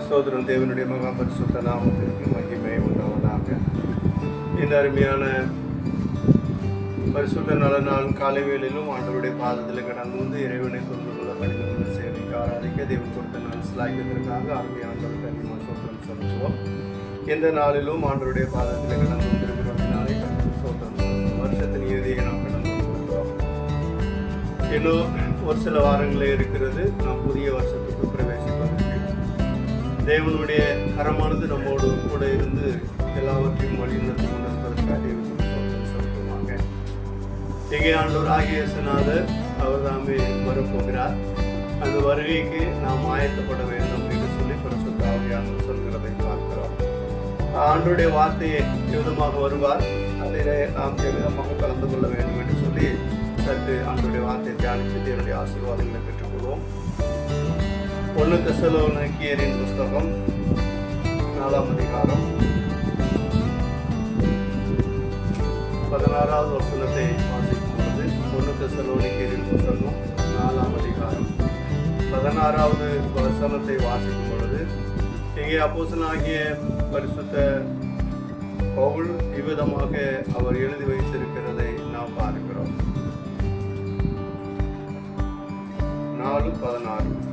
சோதரன் தேவனுடைய மகா பரிசுத்த நாமத்திற்கு மகிமை உண்டாவதாக. இந்த அருமையான பரிசுத்த நல்ல நாள் காலை வேளையிலும் ஆண்டவருடைய பாதத்தில் கடந்து வந்து இறைவனை தொன்று கொள்ள கடிதம் சேவைக்கு ஆராதிக்க தேவன் கொடுத்த நாள் சிலாய்க்கிறதுக்காக அருமையானவர்களுக்கு அதிகமாக சோதரம் செலுத்துவோம். எந்த நாளிலும் ஆண்டவருடைய பாதத்தில் கடந்து வந்திருக்கிறோம். நாளை கடந்து சோதரம் செலுத்துவோம். வருஷத்தின் இறுதியை நாம் கடந்து வந்திருக்கிறோம். இன்னும் ஒரு சில வாரங்களே இருக்கிறது நாம் புதிய வருஷத்துக்கு பிரவேசிப்பதற்கு. தேவனுடைய கரமானது நம்மோடு கூட இருந்து எல்லாவற்றையும் வழிநடத்தி கொண்டிருப்பதற்காக சொல்லுவாங்க. எங்கே ஆண்டவர் ஆகிய இயேசுநாதர் அவர் தாமே வரப்போகிறார். அந்த வருகைக்கு நாம் ஆயத்தப்பட வேண்டும் என்று சொல்லி பரிசுத்த ஆவியானவர் சொல்கிறதை பார்க்கிறோம். ஆண்டவருடைய வார்த்தையை விதமாக வருவார், அதிலே நாம் விதமாக கலந்து கொள்ள வேண்டும் என்று சொல்லி சற்று ஆண்டவருடைய வார்த்தையை தியானித்து தேவனுடைய ஆசீர்வாதங்களை பெற்றுக்கொள்வோம். 1 தெசலோனிக்கேயரின் புஸ்தகம் 4ஆம் அதிகாரம் 16வது வசனத்தை வாசிக்கும் பொழுது 1 தெசலோனிக்கேயரின் புஸ்தகம் 4ஆம் அதிகாரம் 16வது வசனத்தை வாசிக்கும் பொழுது இங்கே அப்போஸ்தலனாகிய பரிசுத்த பவுல் இவ்விதமாக அவர் எழுதி வைத்திருக்கிறதை நாம் பார்க்கிறோம். 4:16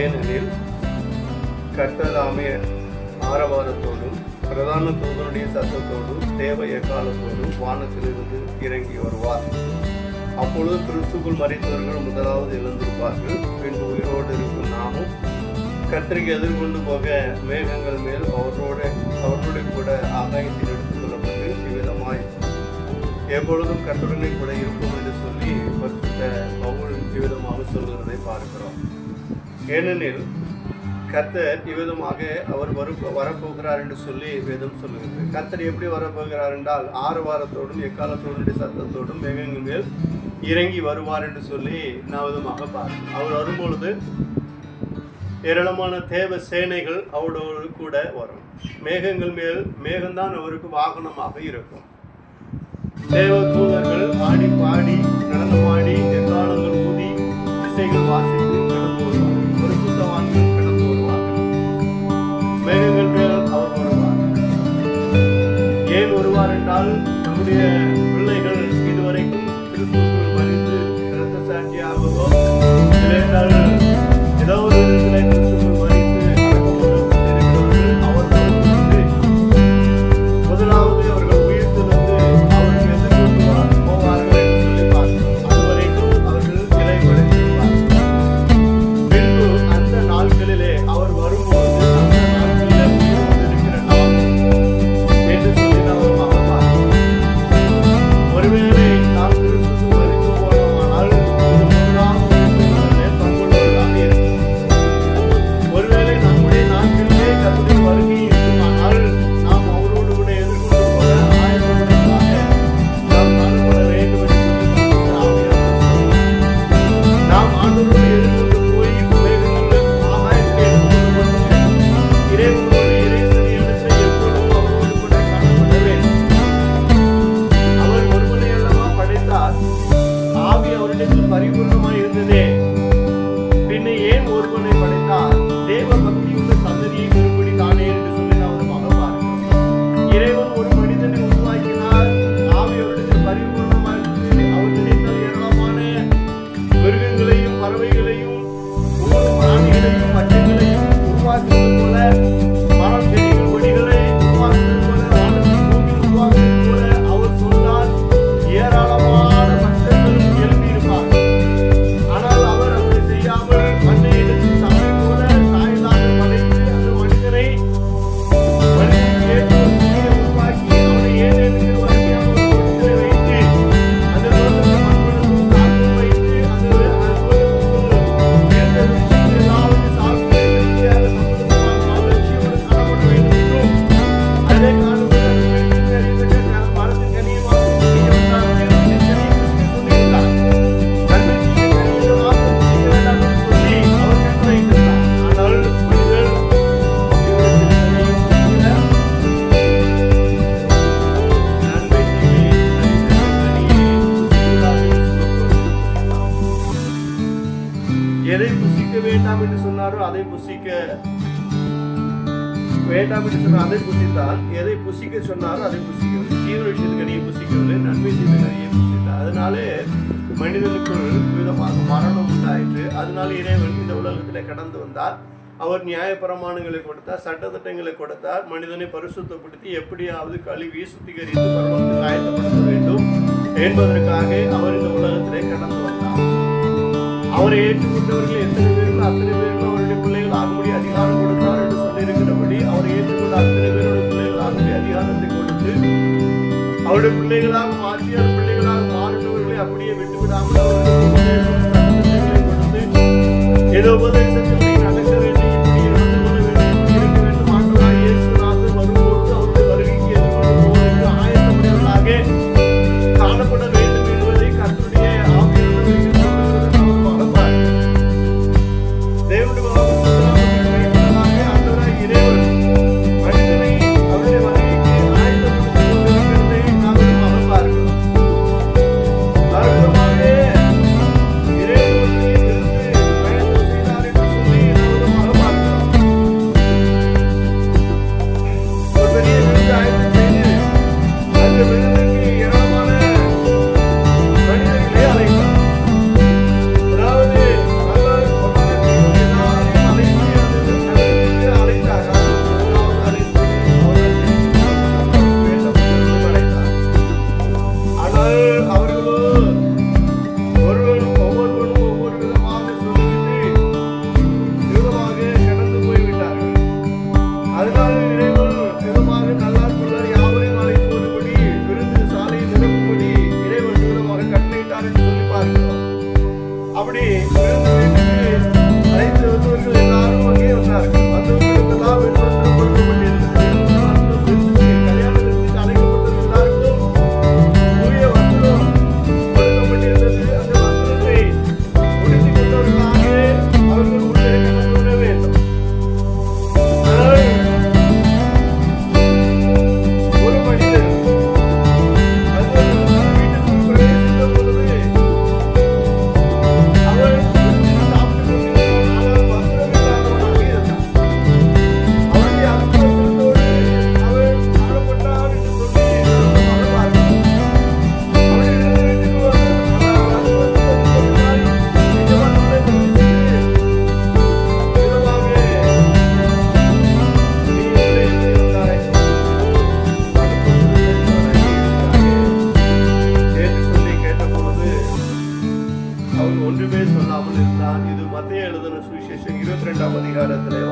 ஏனெனில் கர்த்ததாமே ஆரவாரத்தோடும் பிரதான தூதனுடைய சத்தத்தோடும் தேவ எக்காலத்தோடும் வானத்திலிருந்து இறங்கி வருவார். அப்பொழுது கிறிஸ்துக்குள் மரித்தவர்கள் முதலாவது எழுந்திருப்பார்கள். பின்பு உயிரோடு இருக்கும் நாமும் கர்த்தருக்கு எதிர்கொண்டு போக மேகங்கள் மேல் அவர்களோடு கூட ஆகாயத்தில் எடுத்துக் கொள்ளப்பட்டு இவ்விதமாய் எப்பொழுதும் கர்த்தருடனே கூட இருக்கும் என்று சொல்லி பரிசுத்த பவுல் இவ்விதமாக சொல்கிறதை பார்க்கிறோம். ஏனெனில் கர்த்தர் இவ்விதமாக அவர் வரப்போகிறார் என்று சொல்லி வேதம் சொல்லுகிறது. கர்த்தர் எப்படி வரப்போகிறார் என்றால் ஆரவாரத்தோடும் எக்காலத்தோடும் சத்தத்தோடும் மேகங்கள் மேல் இறங்கி வருவார் என்று சொல்லி நான் விதமாக பார்க்கிறோம். அவர் வரும்பொழுது ஏராளமான தேவ சேனைகள் அவரோடு கூட வரும். மேகங்கள் மேல் மேகம்தான் அவருக்கு வாகனமாக இருக்கும். தேவ தூதர்கள் ஆடி பாடி நடனமாடி எக்காலங்கள் ஊதி இசைகள் வாசித்து கடந்து வருவார்கள். பரிசுத்தவான்கள் கடந்து வருவார்கள். மேகங்கள் மேல் அவர் வருவார். ஏன் வருவார் என்றால் நம்முடைய பிள்ளைகள் இதுவரைக்கும் கிறிஸ்துவுக்குள் மரித்து இரத்த சாட்சியாகவோ இல்லையென்றால் ஏதோ ஒரு விதத்தில் கிறிஸ்துவுக்குள் மரித்து இருக்கிறவர்கள் அவர்கள் முதலாவது அவர்கள் உயிர்த்தெழுந்து அவர்கள் எதிர்கொண்டு போவார்கள் என்று சொல்லி பார்க்கிறோம். அதுவரைக்கும் அவர்கள் நிலை படைத்திருப்பார்கள். பின்பு அந்த நாட்களிலே அவர் வரும்போது அந்த நாட்களிலே உயிரோடு இருக்கிற நாம் என்று சொல்லி நாம் பார்க்கிறோம். ஒருவேளை நாம் கிறிஸ்துவுக்கு மரித்து போனோமானால் இது முதலாவது உயிர்த்தெழுதலிலே பங்குள்ளவர்களாக இருக்கும். ஒருவேளை நம்முடைய நாட்களிலே கர்த்தருடைய வருகை இருக்குமானால் நாம் அவரோடு கூட எதிர்கொண்டு போக ஆயத்தப்படுவதாக நாம் காணப்பட வேண்டும் என்று சொல்லி ஆவியானவர் சொல்கிறார். நாம் ஆண்டவரோடு எதிர்கொண்டு போய் மேகங்கள் ஆகாயத்திலே எடுத்துக்கொள்ளப்பட்டு இறைவனோடு இறைசனி இடத்தை எப்பொழுதும் அவரோடு கூட காணப்பட வேண்டும். அவர் ஒருவனை அல்லவா படைத்தார், ஆவி அவரிடத்தில் பரிபூர்ணமாய் இருந்ததே, பின்ன ஏன் ஒருவனை படைத்தார்? தேவ பக்தியுள்ள சந்ததியை பெறும்படி தானே என்று சொல்லி நாம் பார்க்கிறோம். இறைவன் ஒரு மனிதனை உருவாக்கினார், ஆவி அவரிடத்தில் பரிபூர்ணமாய் இருந்தது. அவர் நினைத்தால் ஏராளமான மிருகங்களையும் பறவைகளையும் ஊரும் பிராணிகளையும் பட்சங்களையும் உருவாக்குவது போல, மரம் செடிகள் கொடிகளை உருவாக்குவது போல, வானத்தின் பூமியை உருவாக்குவது போல அவர் சொன்னால் ஏராளமான பட்சங்கள் எழுப்பியிருப்பார்கள். ஆனால் அவர் அப்படி செய்யாமல் மண்ணை எடுத்து தம்மை போல சாயலாக படைத்து அந்த மனிதனை மனிதனுக்கு ஏற்ற ஒரு பூமியை உருவாக்கி அவனை ஏதேனும் நிர்வாகியான ஒரு தோட்டத்திலே வைத்து அந்த தோட்டத்தை மண்புழு எதை புசிக்க வேண்டாம் என்று சொன்னாரோ அதை புசிக்க வேண்டாம் என்று சொன்னார், அதை புசித்தால். எதை புசிக்க சொன்னாரோ அதை புசிக்கவில்லை. ஜீவ விஷயத்துக்கு கனியை புசிக்கவில்லை, நன்மை தீமை கனியை புசித்தார். அதனாலே மனிதனுக்குள் விதமாக மரணம் உண்டாயிற்று. அதனால இறைவன் இந்த உலகத்தில் கடந்து வந்தார். அவர் நியாயப்பிரமாணங்களை கொடுத்தார், சட்டத்திட்டங்களை கொடுத்தார். மனிதனை பரிசுத்தப்படுத்தி எப்படியாவது கழுவி சுத்திகரித்து பரலோகத்தில் ஆயத்தப்படுத்த வேண்டும் என்பதற்காக அவர் இந்த உலகத்திலே கடந்து வந்தார். அவரை ஏற்றுக்கொண்டவர்கள் எத்தனை பேர்கள் அத்தனை பேர்கள் அவருடைய பிள்ளைகள் ஆகும்படி அதிகாரம் கொடுத்தார் என்று சொல்லியிருக்கிறபடி அவரை ஏற்றுக்கொண்ட அத்தனை பேருடைய பிள்ளைகள் ஆகும்படி அதிகாரத்தை கொடுத்து அவருடைய பிள்ளைகளாக மாற்றி அவர் பிள்ளைகளாக மாறினவர்களை அப்படியே விட்டுவிடாமல் அவர்களுக்கு கொடுத்து ஏதோ உபதேசத்தில் நடக்க வேண்டும், இப்படி நடந்து கொள்ள வேண்டும், இருக்க வேண்டும். ஆண்டவராகிய இயேசுநாதர் வரும்போது அவருடைய வருகைக்கு எதிர்கொண்டு போவதற்கு ஆயத்தமுடையவர்களாக காணப்பட வேண்டும் என்பதை கர்த்தருடைய ஆவியானவர் சொல்லுகிறது. தேவனுடைய ஆண்டவராகிய இறைவன் மனிதனை அவருடைய வருகைக்கு ஆயத்தப்படுத்திக் கொண்டிருக்கிறதை நாம்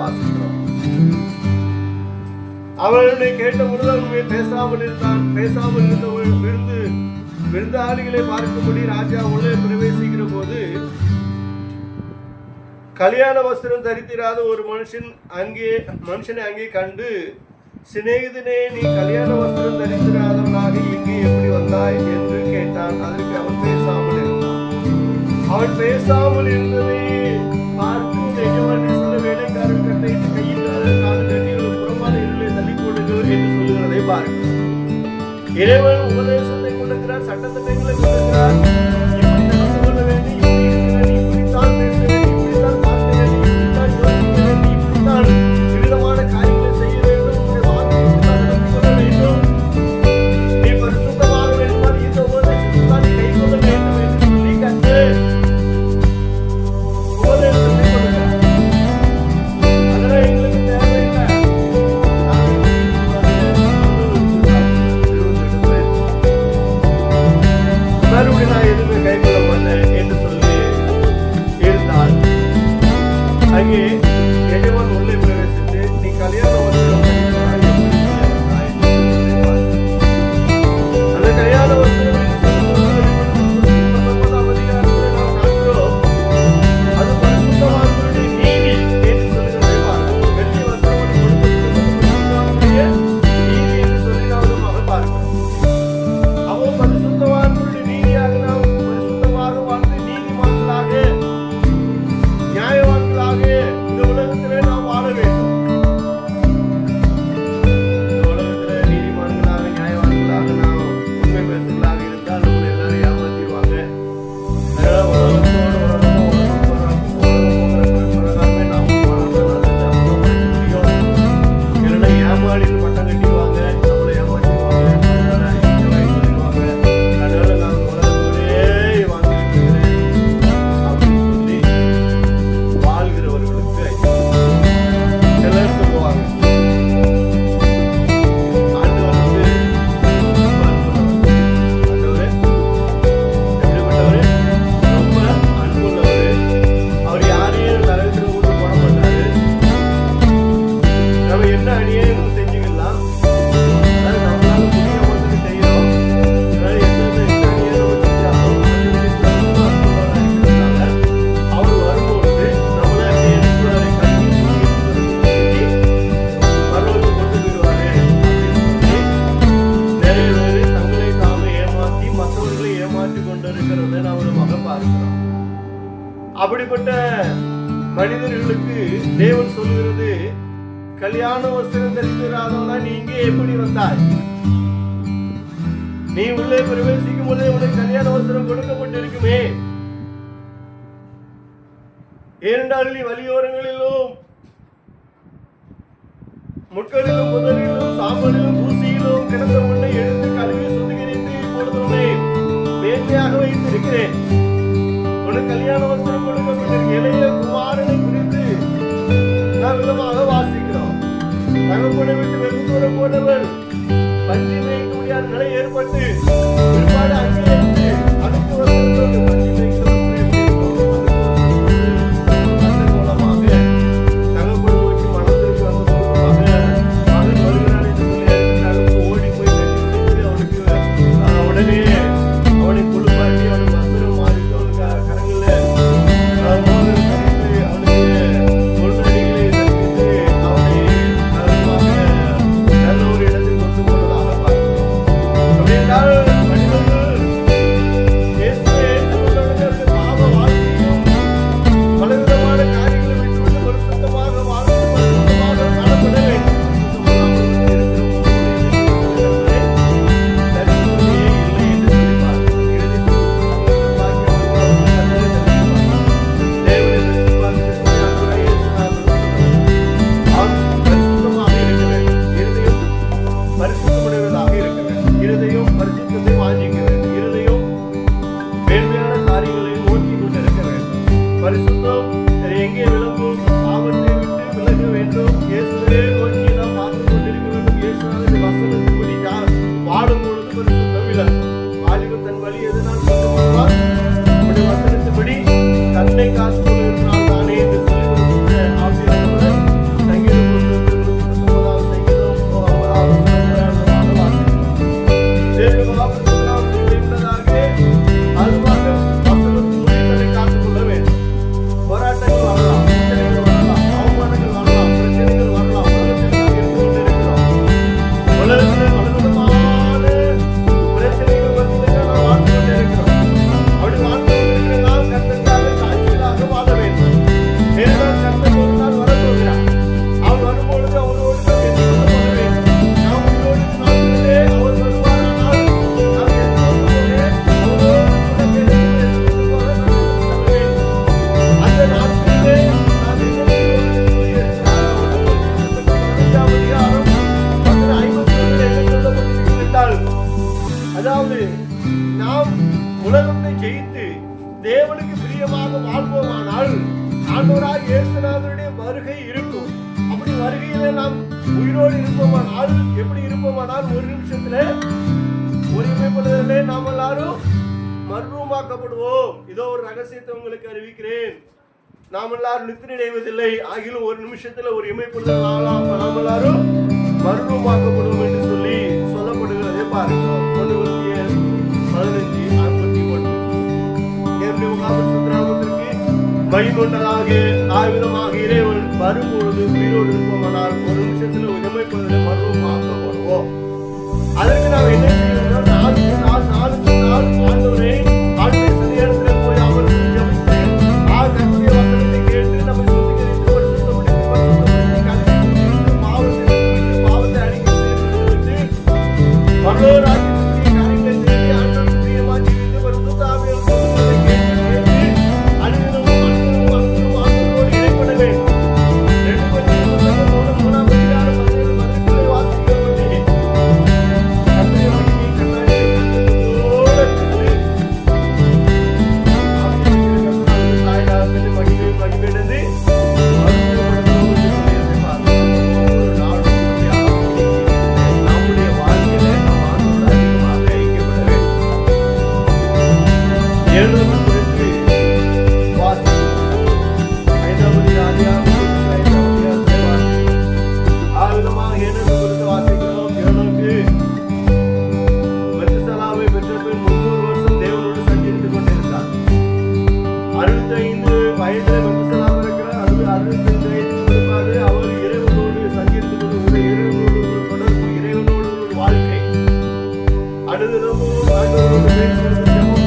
பார்க்கிறோம். அவர்களை கேட்ட பொழுது பேசாமல் இருந்தான். பேசாமல் இருந்த விருந்தாளிகளை பார்க்கும்படி ராஜா உள்ளே பிரவேசிக்கிற போது கல்யாண வஸ்திரம் தரித்திராத ஒரு மனுஷனை அங்கே கண்டு, சிநேகிதனே, நீ கல்யாண வஸ்திரம் தரித்திராதவனாக இங்கே எப்படி வந்தாய் என்று கேட்டான். அதற்கு அவன் பேசாமல் இருந்தான். அவன் பேசாமல் இருந்ததை பார்த்து எஜமானி சில வேலைக்காரர் கட்டையிட்டு கையில் காது கட்டி புறமான இருளை தள்ளி போடுங்கள் என்று சொல்லுகிறதை பாருங்கள். இறைவன் உபதேசத்தை கொடுக்கிறார், சட்டத்திட்டங்களை கொடுக்கிறார். இப்படி நடந்து கொள்ள வேண்டும், இப்படி இருக்கிற நீ இப்படித்தான் பேச வேண்டும், இப்படித்தான் பார்க்க வேண்டும், இப்படித்தான் யோசிக்க வேண்டும், இப்படித்தான் விதமான காரியங்களை செய்ய வேண்டும், உங்களுடைய வாழ்க்கையை இப்படித்தான் நடத்தி கொள்ள வேண்டும், நீ பரிசுத்தமாக வேண்டும், இந்த உபதேசத்தை தான் நீ கை கொள்ள வேண்டும் என்று சொல்லி கற்று உபதேசத்தை கொடுக்கிறார். அதெல்லாம் எங்களுக்கு தேவையில்லை. மறுபடியும் நான் எதுவுமே கை கொள்ள மாட்டேன் என்று சொல்லி இருந்தால் அங்கே எஜமான் உள்ளே பிரவேசித்து, நீ கல்யாண வஸ்திரம் அந்த கல்யாண வஸ்திரம் அது பரிசுத்தவான்களுடைய நீதி என்று சொல்லுகிறதை பார்க்கிறோம். வெள்ளி வஸ்திரம் நீதி என்று சொல்லி நாம் பார்க்கிறோம். அவன் பரிசுத்தவான்களுடைய நீதியாக நாம் மாற்றிக் கொண்டிருக்கிறதை நாம் பார்க்கிறோம். அப்படிப்பட்ட மனிதர்களுக்கு தேவன் சொல்கிறது, கல்யாண வஸ்திரம் தரித்திராதவனா நீ இங்கே எப்படி வந்தாய்? நீ உள்ளே பிரவேசிக்கும் போதே உனக்கு கல்யாண வஸ்திரம் கொடுக்கப்பட்டிருக்குமே. ஏனென்றால் நீ வழியோரங்களிலும் முட்களிலும் முதலிலும் சாம்பலிலும் தூசியிலும் கிடந்த உன்னை எடுத்து கழுவி சுத்திகரித்து இப்பொழுது உன்னை மேன்மையாக வைத்திருக்கிறேன். உனக்கு கல்யாண வஸ்திரம் கொடுக்கப்பட்டிருக்க இளைய குமாரனை குறித்து நாம் விதமாக வாசிக்கிறோம். தகப்பனை விட்டு வெகு தூரம் போனவன் பன்றி மேய்க்க முடியாத நிலை ஏற்பட்டு பிற்பாடு அங்கே இருந்து அடுத்த வருஷத்தோடு பன்றி மேய்க்கிற மூலமாக தகப்பனை நோக்கி மனதிற்கு வந்த மூலமாக மகன் வருகிறான் என்று சொல்லி தகப்பு ஓடி போய் கட்டி அவனுக்கு உடனே அவனை குளிப்பாட்டி அவனுக்கு வஸ்திரம் மாறி அவனுக்கு கரங்களில் மோதிரம் தரித்து அவனுக்கு பொருளடிகளை தரித்து அவனை நல்ல ஒரு இடத்தில் கொண்டு போனதாக பார்க்கிறோம். அப்படியென்றால் மனிதர்கள் இயேசுவே நம்முடைய பாவ வாழ்க்கையும் பலவிதமான காரியங்களை விட்டுவிட்டு பரிசுத்தமாக வாழ்ந்து பரிசுத்தமாக காணப்பட வேண்டும். அதாவது நாம் உலகத்தை ஜெயித்து தேவனுக்கு பிரியமாக வாழ்வோமானால் ஆண்டவராகிய இயேசுநாதருடைய வருகை இருக்கும். அப்படி வருகையில நாம் உயிரோடு இருப்போமானால், எப்படி இருப்போமானால், ஒரு நிமிஷத்துல ஒருமைப்படுதலே நாம் எல்லாரும் மர்மமாக்கப்படுவோம். இதோ ஒரு ரகசியத்தை உங்களுக்கு அறிவிக்கிறேன். நாம் எல்லாரும் நித்திரை அடைவதில்லை, ஆகிலும் ஒரு நிமிஷத்துல ஒரு இமைப்படுதல் நாம் எல்லாரும் மர்மமாக்கப்படுவோம் என்று சொல்லி சொல்லப்படுகிறதை பாருங்கள். 15:51 மகிமையுண்டதாக ஆயுதமாக இறைவன் வரும்பொழுது உயிரோடு இருப்போமானால் ஒரு நிமிஷத்துல இமைப்படுதலை மர்மமாக்கப்படுவோம். அதற்கு நாம் என்ன செய்யணும்? நாளுக்கு நாள் ஆண்டவரை சன்னிதானத்திலே போய் அவருக்கு ஜெபித்து கர்த்தருடைய வசனத்தை கேட்டு நம்மை சுத்திகரித்து பரிசுத்தப்படுத்தி பாவத்தை அடிக்க செய்து பரலோக ராஜ்யத்திற்கு காரியங்களை செய்து ஆண்டவருக்கு பிரியமா ஜீவித்து பரிசுத்த ஆவியானவர் சொல்வதை கேட்டு அனுதினமும் ஆண்டவரோடு இணைப்பட வேண்டும். 2 Corinthians 3 அதிகாரம் 17 வாசிக்கிறோம். வாழ்க்கை அனுதினமும் ஆண்டவரோடு பேசுவது, ஜெபம்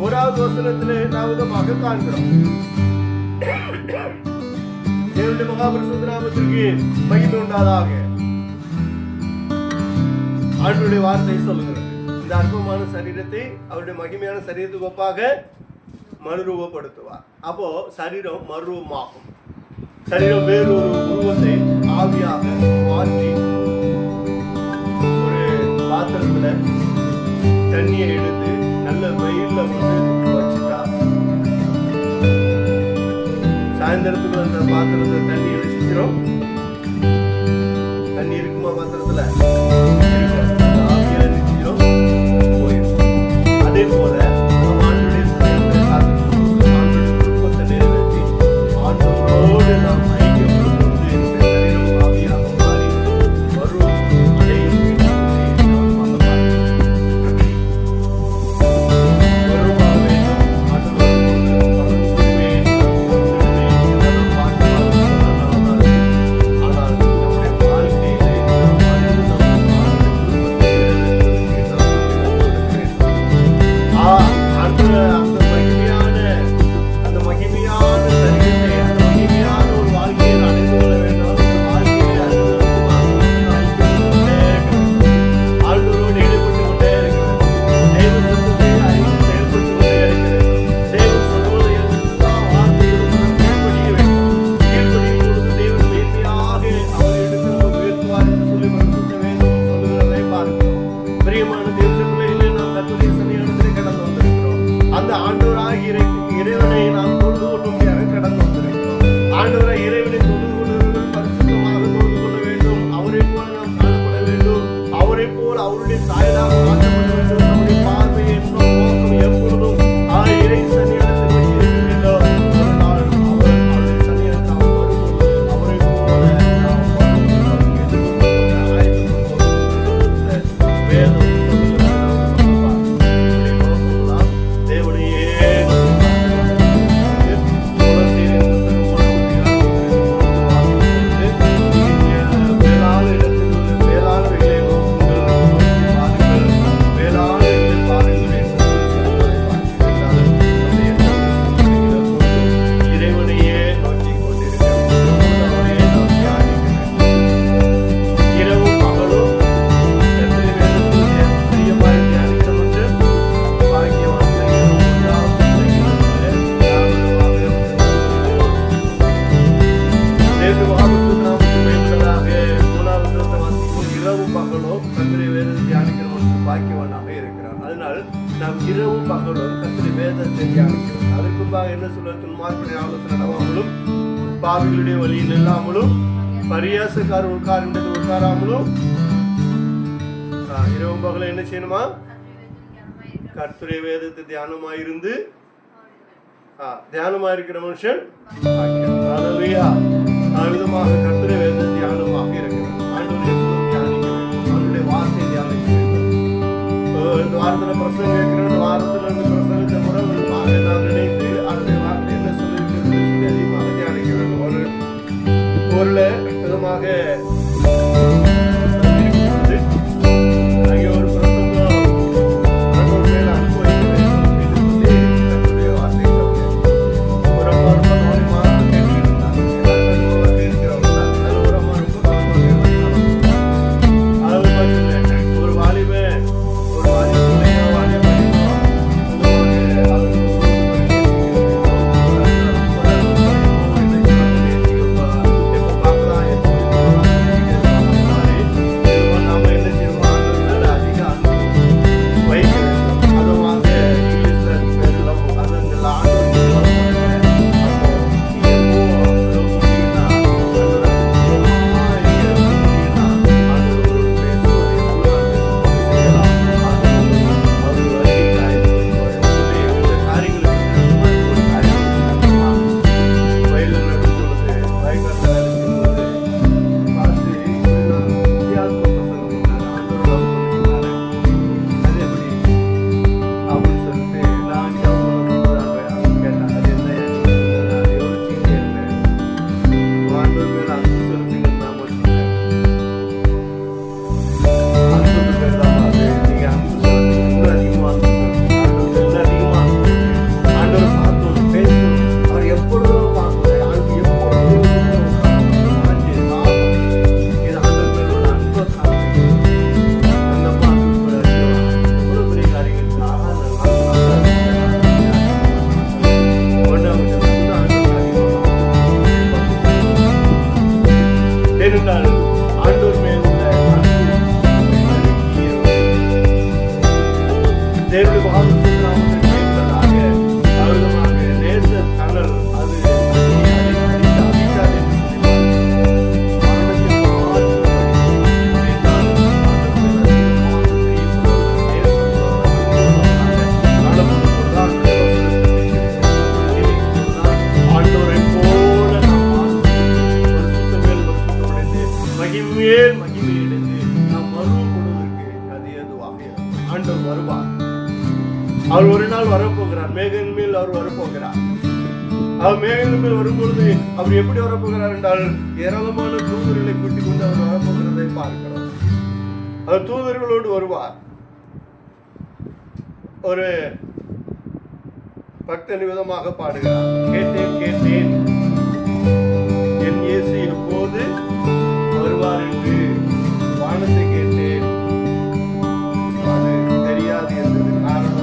1வது வசனத்திலே நாம் விதமாக காண்கிறோம். தேவனுடைய மகாபரிசுத்த நாமத்திற்கு மகிமை உண்டாதாக. ஆண்டவருடைய வார்த்தை சொல்லுகிறது, இந்த அற்பமான சரீரத்தை அவருடைய மகிமையான சரீரத்துக்கு ஒப்பாக மறுரூபப்படுத்துவார். அப்போ சரீரம் மறுரூபமாகும். சரீரம் வேறு ஒரு உருவத்தை ஆவியாக மாற்றி ஒரு பாத்திரத்துல தண்ணியை எடுத்து நல்ல வெயில்ல வச்சுட்டா, சாயந்தரத்துக்கு அந்த பாத்திரத்துல தண்ணி அடிச்சிக்கிறோம். தண்ணி இருக்குமா பாத்திரத்துல? ஆவியா அடிச்சிக்கிறோம், போயிடும். அதே போல ஆண்டவரோடு நாம் ஐக்கியப்படுத்துவது இந்த சரீரம் ஆவியாக மாறி வரும். அதையும் இறைவனை நாம் தொழுது கொள்ளும்படியாக கடந்து வந்திருக்கிறோம். ஆண்டவரை இறைவனை தொழுது கொள்ளுங்கள், பரிசுத்தமாக தொழுது கொள்ள வேண்டும். அவரை போல நாம் காணப்பட வேண்டும். அவரை போல் அவருடைய சாயலாக மாற்றப்பட வேண்டும். நம்முடைய பார்வையை நோக்கம் எப்பொழுதும் இறை சன்னியானத்தில் வைத்திருக்க வேண்டும். ஒரு நாள் அவருடைய சன்னியானத்தில் வரும்போது அவரை போல நாம் வேதம் நாம் இரவும் பகலும் கர்த்தருடைய வேதத்தை தியானிக்கிறோம். அதற்கு முன்பாக என்ன சொல்றது? துன்மார்க்கருடைய ஆலோசனை நடவாமலும், பாவிகளுடைய வழியில் இல்லாமலும், பரியாசக்கார உட்காராமலும், இரவும் பகலும் என்ன செய்யணுமா? கர்த்தருடைய வேதத்தை தியானமாயிருந்து தியானமாயிருக்கிற மனுஷன் விதமாக கர்த்தருடைய வேதத்தை தியானமாக இருக்கிறார். ஆண்டவரை தியானிக்க வேண்டும், அவருடைய வார்த்தை தியானிக்க வேண்டும். இந்த வாரத்துல பிரசங்கம் கேட்கிறோம், இந்த வாரத்துல இருந்து பிரசங்கத்தை முறை நாம் நினைத்து அந்த வார்த்தை என்ன சொல்லியிருக்கிறது சொல்லி அதிகமாக தியானிக்க வேண்டும். ஒரு விதமாக அங்கே ஒரு பிரசங்கம் ஆண்டவர் மேல அனுபவிக்க வேண்டும் என்று சொல்லி தன்னுடைய வார்த்தையை சொன்னேன். ஒரு அம்மா ரொம்ப கவனமாக கேட்டுக்கிட்டு இருந்தாங்க. எல்லாருமே கவனமாக இருக்கிறவங்க தான். அது ஒரு அம்மா ரொம்ப கவனமாக இருந்தாங்க. அது சொன்னேன், ஒரு வாலிப ஏனென்றால் ஆண்டவர் மேல் உள்ள அன்பு தேவனுடைய வாக்குத்தத்தத்தை கேட்பதாக அழுதமாக நேச தணல் அது அவர் ஒரு நாள் வரப்போகிறார். மேகன் மேல் அவர் வரப்போகிறார். அவர் மேகன் மேல் வரும்பொழுது அவர் எப்படி வரப்போகிறார் என்றால் ஏராளமான தூதர்களை கூட்டிக் கொண்டு அவர் வரப்போகிறதை பார்க்கிறோம். அவர் தூதர்களோடு வருவார். ஒரு பக்தன் விதமாக பாடுகிறார். கேட்டேன் கேட்டேன் என் இயேசு எப்போது வருவார் என்று வானத்தை கேட்டேன். அது தெரியாது என்பது காரணம்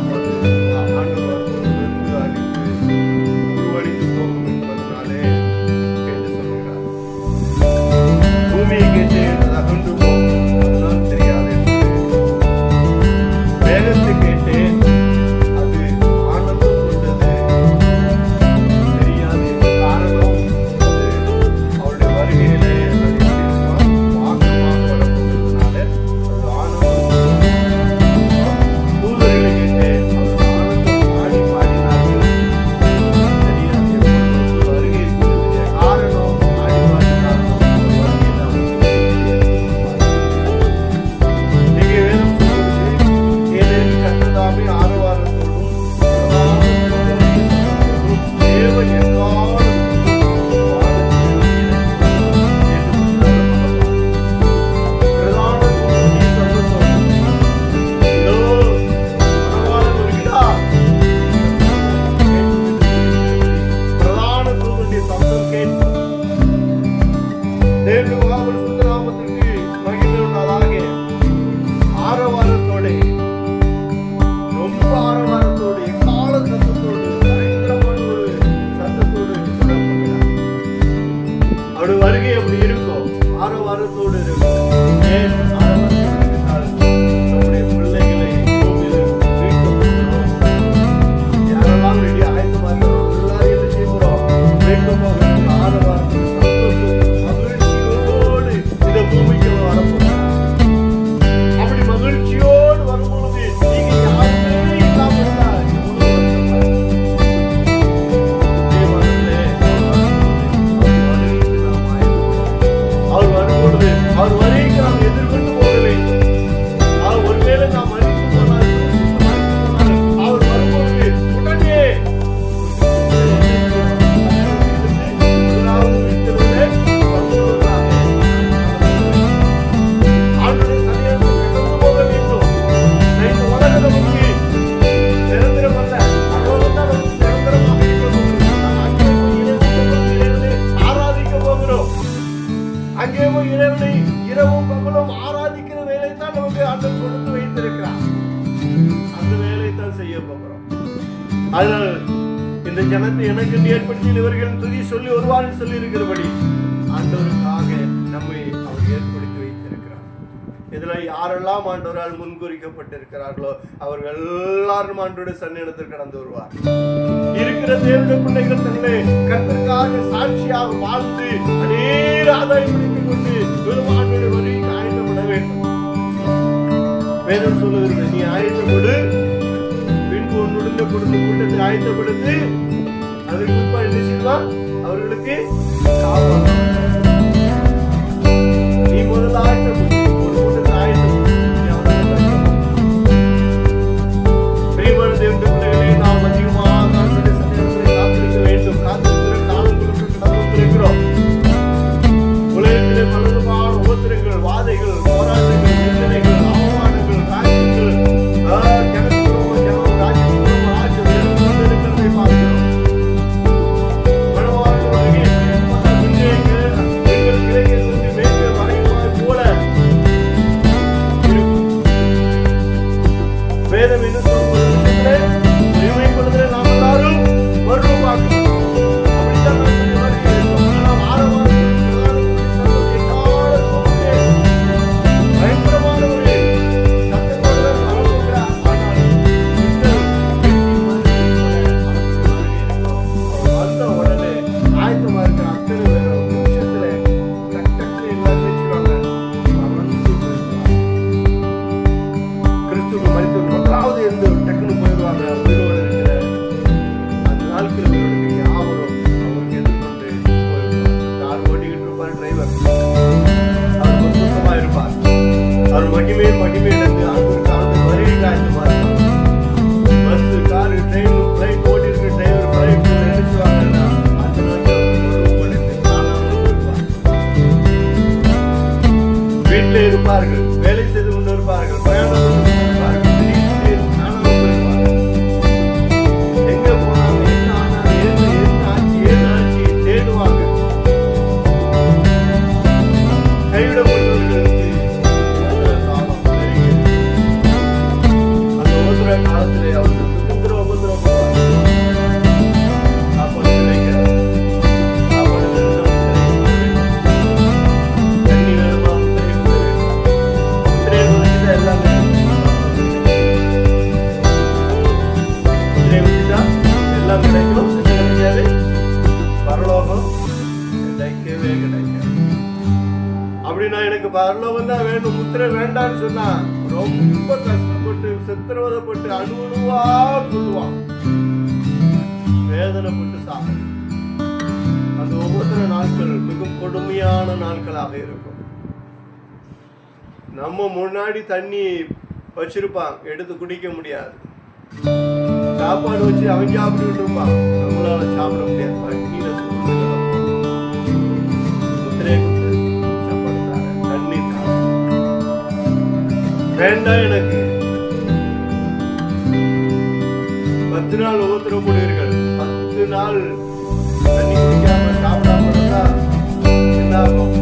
இரவும் பகலும் ஆராதிக்கிற வேலை தான் நமக்கு ஆண்டவர் கொடுத்து வைத்திருக்கிறார். அந்த வேலை தான் செய்ய போகிறோம். அதனால் இந்த ஜனத்தை எனக்கு ஏற்படுத்தி இவர்கள் துதி சொல்லி வருவார்கள் சொல்லி இருக்கிறபடி ஆண்டவருக்காக நம்மை அவர் ஏற்படுத்தி வைத்திருக்கிறார். இதுல யாரெல்லாம் ஆண்டவரால் முன்குறிக்கப்பட்டிருக்கிறார்களோ அவர்கள் எல்லாரும் ஆண்டவருடைய சன்னிதானத்தில் கடந்து வருவார். இருக்கிற தேவனுடைய பிள்ளைகள் தங்களை கர்த்தருக்காக சாட்சியாக வாழ்ந்து அநேக ஆதாயப்படுத்திக் கொண்டு ஆண்டவருடைய வருகைக்கு ஆயத்தப்பட வேண்டும். வேதம் சொல்லுகிறது, நீ ஆயத்தப்படு, பின்பு உன்னுடைய கொடுத்த கூட்டத்தை ஆயத்தப்படுத்தி அதற்கு என்ன செய்வார்? அவர்களுக்கு காவல். நீ முதல்ல ஆயத்தப்படு, ஒரு கூட்டத்தை ஆயத்தப்படு. பிரியமான தேவனுடைய பிள்ளைகளே, நாம் அதிகமாக ஆண்டவருடைய சன்னிதானத்திலே காத்திருக்க வேண்டும். காத்திருக்கிற காலங்களுக்கு கடந்து வந்திருக்கிறோம். உலகத்திலே பலவிதமான உபத்திரங்கள், வாதைகள், போராட்டங்கள், நிந்தனைகள், அவமானங்கள், காரியங்கள், ஜனத்துவம், ஜனம், ராஜ்யத்துவம், ராஜ்யம் இருக்கிறதை பார்க்கிறோம். மனவாழ்வு வருகை பெண்கள் கிளைகள் மேற்கே மறைவாய் போல எல்லாம் கிடைக்கும், கிடைக்காது, பரலோகம் கிடைக்கவே கிடைக்காது. அப்படின்னா எனக்கு பரலோகம் தான் வேணும், முத்திரை வேண்டான்னு சொன்னா ரொம்ப கஷ்டப்பட்டு சித்திரவதைப்பட்டு அணுவா கொள்ளுவான், வேதனைப்பட்டு சாகும். அந்த ஒவ்வொரு நாட்கள் மிகவும் கொடுமையான நாட்களாக இருக்கும். நம்ம முன்னாடி தண்ணி வச்சிருப்பான், எடுத்து குடிக்க முடியாது. சாப்பாடு வச்சு அவன் சாப்பிட்டு இருப்பான், நம்மளால சாப்பிட முடியாது. தண்ணியில முத்திரையை கொடுத்து சாப்பாடு தார, தண்ணி தார, வேண்டாம் எனக்கு. 10 நாள் உபத்திரம் பண்ணுவீர்கள், 10 நாள் தண்ணி குடிக்காம சாப்பிடாம இருந்தா என்ன ஆகும்?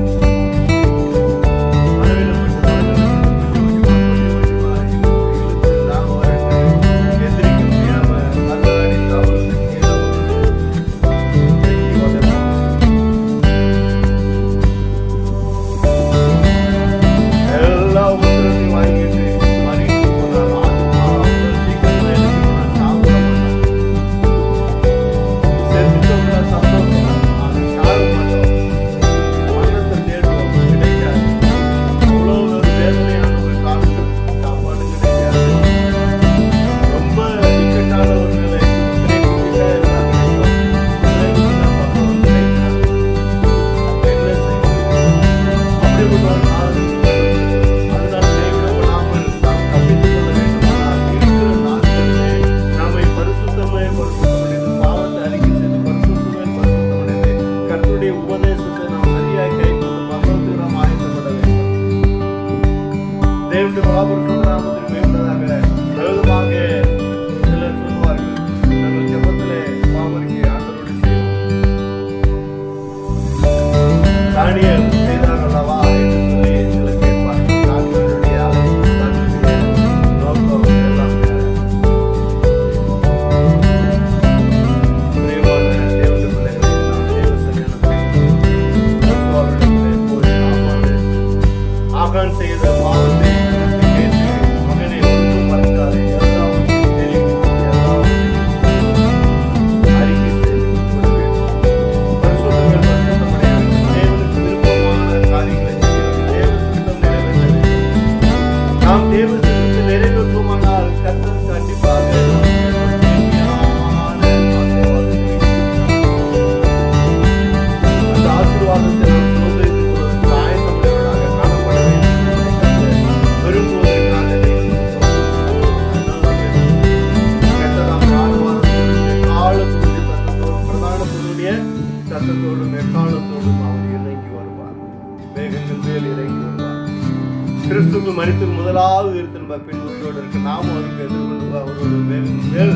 கிறிஸ்துக்கு மரித்து முதலாவது திரும்ப பின்பற்றோடு இருக்கு. நாமும் அவருக்கு எதிர்கொண்டு அவரோடு மேல்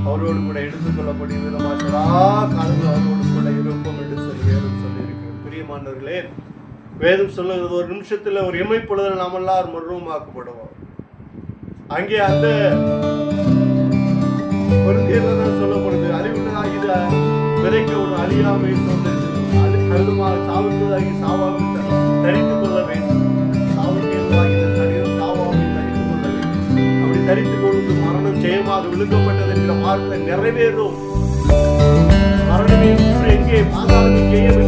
அவரோடு கூட எடுத்துக்கொள்ளப்படும் விதமாக சதா காலங்கள் அவரோடு கூட இருப்போம் என்று சொல்லி வேதம் சொல்லியிருக்கிறது. பிரியமானவர்களே, வேதம் சொல்லுகிறது ஒரு நிமிஷத்துல ஒரு இமைப்பொழுதில் நாம் எல்லாரும் மறுரூபமாக்கப்படுவோம். அங்கே அந்த பொருந்தியெல்லாம் தான் சொல்லப்படுது, அழிவுள்ளதாக இது விதைக்க ஒரு அழியாமை சொன்னது கருதுமாக சாவுக்குதாகி சாவாக தரித்துக் கொள்ள வேண்டும். தரித்துக் கொண்டு மரணம் ஜெயமாக விழுக்கப்பட்டது என்கிற வார்த்தை நிறைவேறும். மரணமே எங்கே, பாதாளமே ஜெயம்